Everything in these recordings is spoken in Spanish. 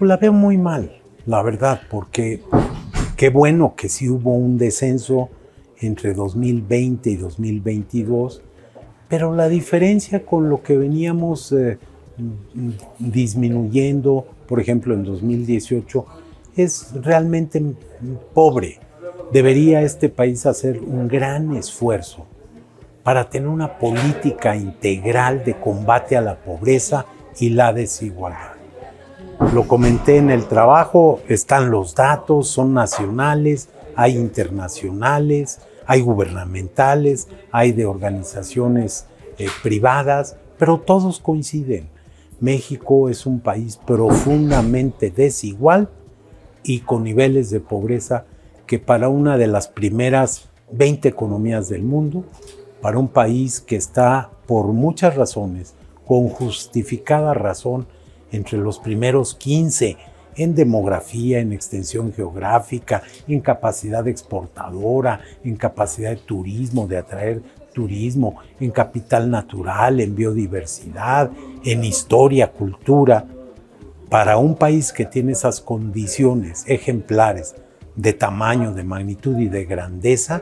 Pues la veo muy mal, la verdad, porque qué bueno que sí hubo un descenso entre 2020 y 2022, pero la diferencia con lo que veníamos disminuyendo, por ejemplo, en 2018, es realmente pobre. Debería este país hacer un gran esfuerzo para tener una política integral de combate a la pobreza y la desigualdad. Lo comenté en el trabajo, están los datos, son nacionales, hay internacionales, hay gubernamentales, hay de organizaciones privadas, pero todos coinciden. México es un país profundamente desigual y con niveles de pobreza que para una de las primeras 20 economías del mundo, para un país que está por muchas razones, con justificada razón, entre los primeros 15 en demografía, en extensión geográfica, en capacidad exportadora, en capacidad de turismo, de atraer turismo, en capital natural, en biodiversidad, en historia, cultura. Para un país que tiene esas condiciones ejemplares de tamaño, de magnitud y de grandeza,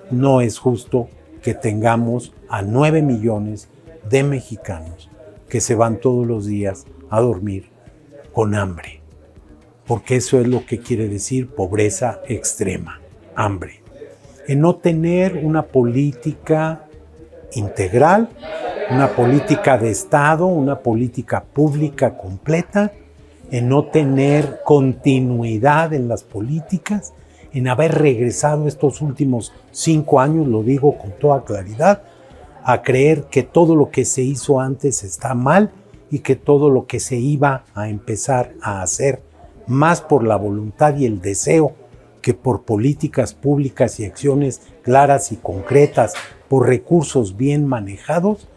no es justo que tengamos a 9 millones de mexicanos que se van todos los días a dormir con hambre, porque eso es lo que quiere decir pobreza extrema, hambre. En no tener una política integral, una política de Estado, una política pública completa, en no tener continuidad en las políticas, en haber regresado estos últimos 5 años, lo digo con toda claridad, a creer que todo lo que se hizo antes está mal y que todo lo que se iba a empezar a hacer más por la voluntad y el deseo que por políticas públicas y acciones claras y concretas, por recursos bien manejados,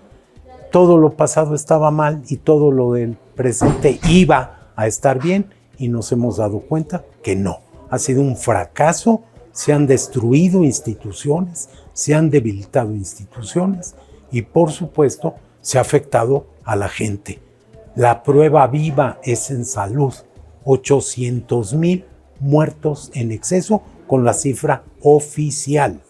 todo lo pasado estaba mal y todo lo del presente iba a estar bien y nos hemos dado cuenta que no. Ha sido un fracaso, se han destruido instituciones, se han debilitado instituciones y por supuesto se ha afectado a la gente. La prueba viva es en salud. 800,000 muertos en exceso con la cifra oficial,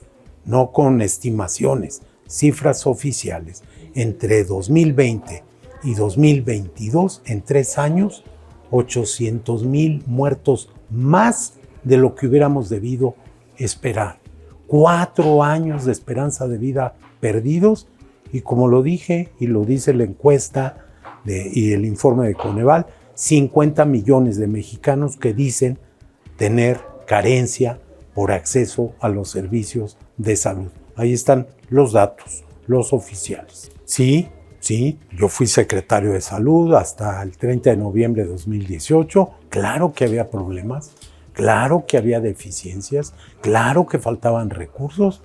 no con estimaciones, cifras oficiales. Entre 2020 y 2022, en 3 años, 800,000 muertos más de lo que hubiéramos debido esperar. 4 años de esperanza de vida perdidos y como lo dije y lo dice la encuesta y el informe de Coneval, 50 millones de mexicanos que dicen tener carencia por acceso a los servicios de salud. Ahí están los datos, los oficiales. Sí, yo fui secretario de salud hasta el 30 de noviembre de 2018. Claro que había problemas, claro que había deficiencias, claro que faltaban recursos,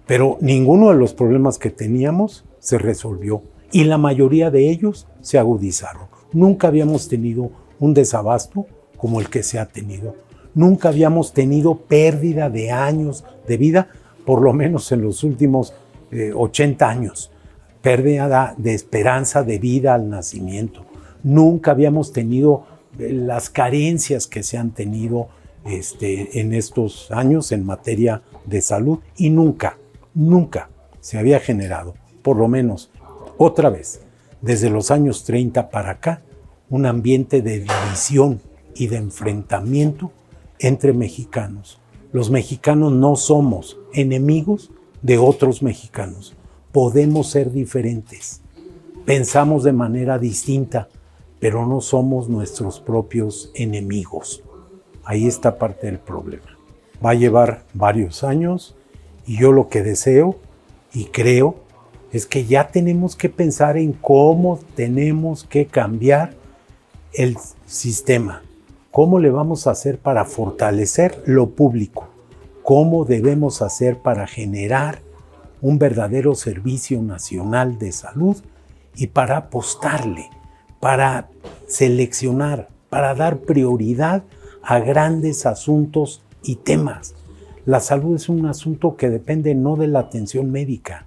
pero ninguno de los problemas que teníamos se resolvió y la mayoría de ellos se agudizaron. Nunca habíamos tenido un desabasto como el que se ha tenido. Nunca habíamos tenido pérdida de años de vida, por lo menos en los últimos 80 años. Pérdida de esperanza de vida al nacimiento. Nunca habíamos tenido las carencias que se han tenido en estos años en materia de salud y nunca se había generado, por lo menos otra vez, desde los años 30 para acá, un ambiente de división y de enfrentamiento entre mexicanos. Los mexicanos no somos enemigos de otros mexicanos. Podemos ser diferentes, pensamos de manera distinta, pero no somos nuestros propios enemigos. Ahí está parte del problema. Va a llevar varios años y yo lo que deseo y creo es que ya tenemos que pensar en cómo tenemos que cambiar el sistema. ¿Cómo le vamos a hacer para fortalecer lo público? ¿Cómo debemos hacer para generar un verdadero servicio nacional de salud y para apostarle, para seleccionar, para dar prioridad a grandes asuntos y temas? La salud es un asunto que depende no de la atención médica,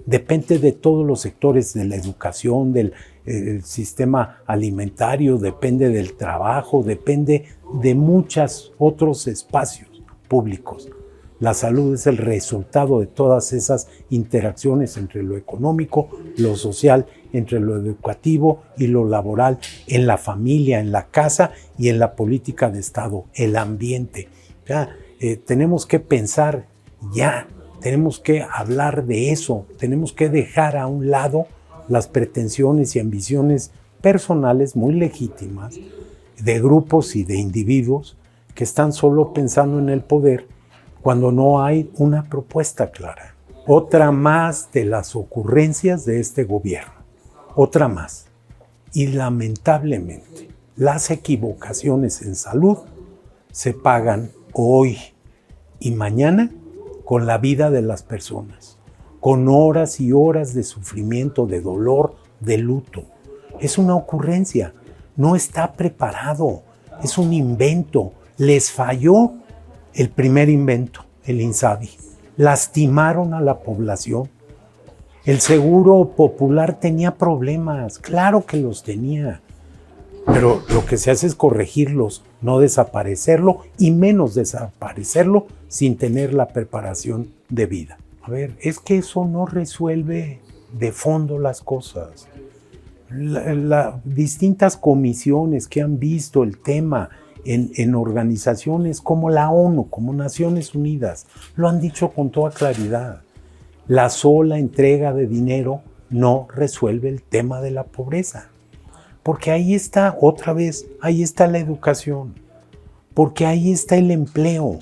depende de todos los sectores, de la educación, del el sistema alimentario, depende del trabajo, depende de muchos otros espacios públicos. La salud es el resultado de todas esas interacciones entre lo económico, lo social, entre lo educativo y lo laboral, en la familia, en la casa y en la política de Estado, el ambiente. Tenemos que pensar ya, tenemos que hablar de eso, tenemos que dejar a un lado las pretensiones y ambiciones personales muy legítimas de grupos y de individuos que están solo pensando en el poder cuando no hay una propuesta clara. Otra más de las ocurrencias de este gobierno, otra más. Y lamentablemente, las equivocaciones en salud se pagan hoy y mañana con la vida de las personas, con horas y horas de sufrimiento, de dolor, de luto. Es una ocurrencia, no está preparado, es un invento. Les falló el primer invento, el INSABI. Lastimaron a la población. El Seguro Popular tenía problemas, claro que los tenía, pero lo que se hace es corregirlos, no desaparecerlo, y menos desaparecerlo sin tener la preparación debida. A ver, es que eso no resuelve de fondo las cosas. Distintas comisiones que han visto el tema en organizaciones como la ONU, como Naciones Unidas, lo han dicho con toda claridad. La sola entrega de dinero no resuelve el tema de la pobreza. Porque ahí está, otra vez, ahí está la educación, porque ahí está el empleo,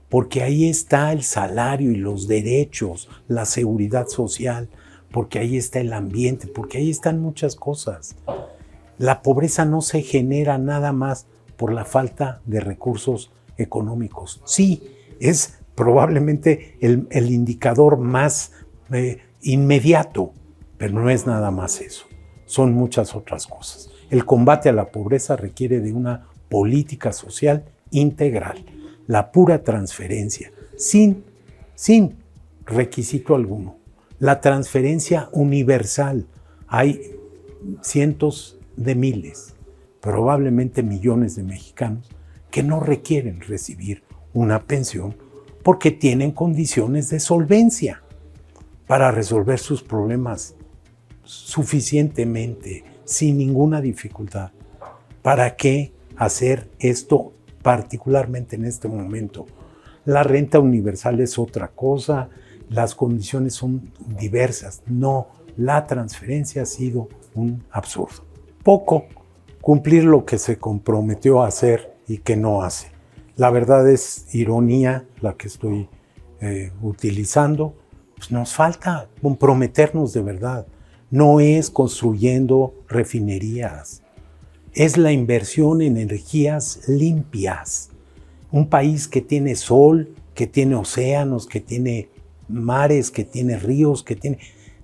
porque ahí está el salario y los derechos, la seguridad social, porque ahí está el ambiente, porque ahí están muchas cosas. La pobreza no se genera nada más por la falta de recursos económicos. Sí, es probablemente el indicador más inmediato, pero no es nada más eso. Son muchas otras cosas. El combate a la pobreza requiere de una política social integral, la pura transferencia, sin requisito alguno. La transferencia universal. Hay cientos de miles, probablemente millones de mexicanos que no requieren recibir una pensión porque tienen condiciones de solvencia para resolver sus problemas suficientemente, sin ninguna dificultad. ¿Para qué hacer esto particularmente en este momento? La renta universal es otra cosa, las condiciones son diversas. No, la transferencia ha sido un absurdo. Poco cumplir lo que se comprometió a hacer y que no hace. La verdad es ironía la que estoy utilizando. Pues nos falta comprometernos de verdad. No es construyendo refinerías, es la inversión en energías limpias. Un país que tiene sol, que tiene océanos, que tiene mares, que tiene ríos,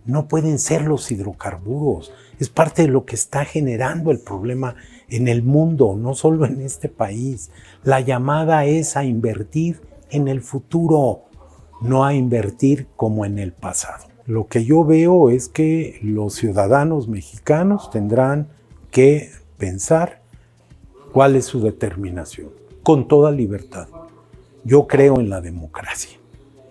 no pueden ser los hidrocarburos. Es parte de lo que está generando el problema en el mundo, no solo en este país. La llamada es a invertir en el futuro, no a invertir como en el pasado. Lo que yo veo es que los ciudadanos mexicanos tendrán que pensar cuál es su determinación, con toda libertad. Yo creo en la democracia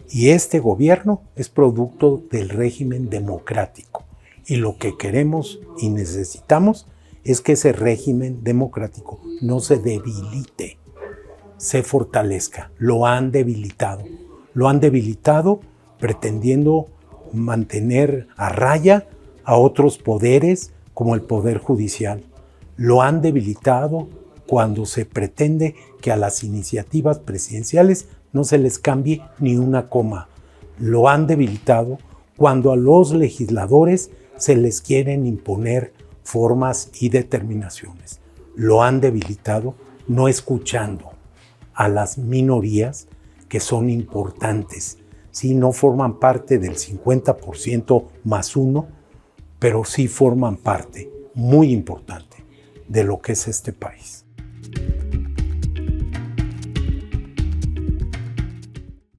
y este gobierno es producto del régimen democrático y lo que queremos y necesitamos es que ese régimen democrático no se debilite, se fortalezca. Lo han debilitado pretendiendo mantener a raya a otros poderes como el Poder Judicial. Lo han debilitado cuando se pretende que a las iniciativas presidenciales no se les cambie ni una coma. Lo han debilitado cuando a los legisladores se les quieren imponer formas y determinaciones. Lo han debilitado no escuchando a las minorías que son importantes. Sí, no forman parte del 50% más uno, pero sí forman parte muy importante de lo que es este país.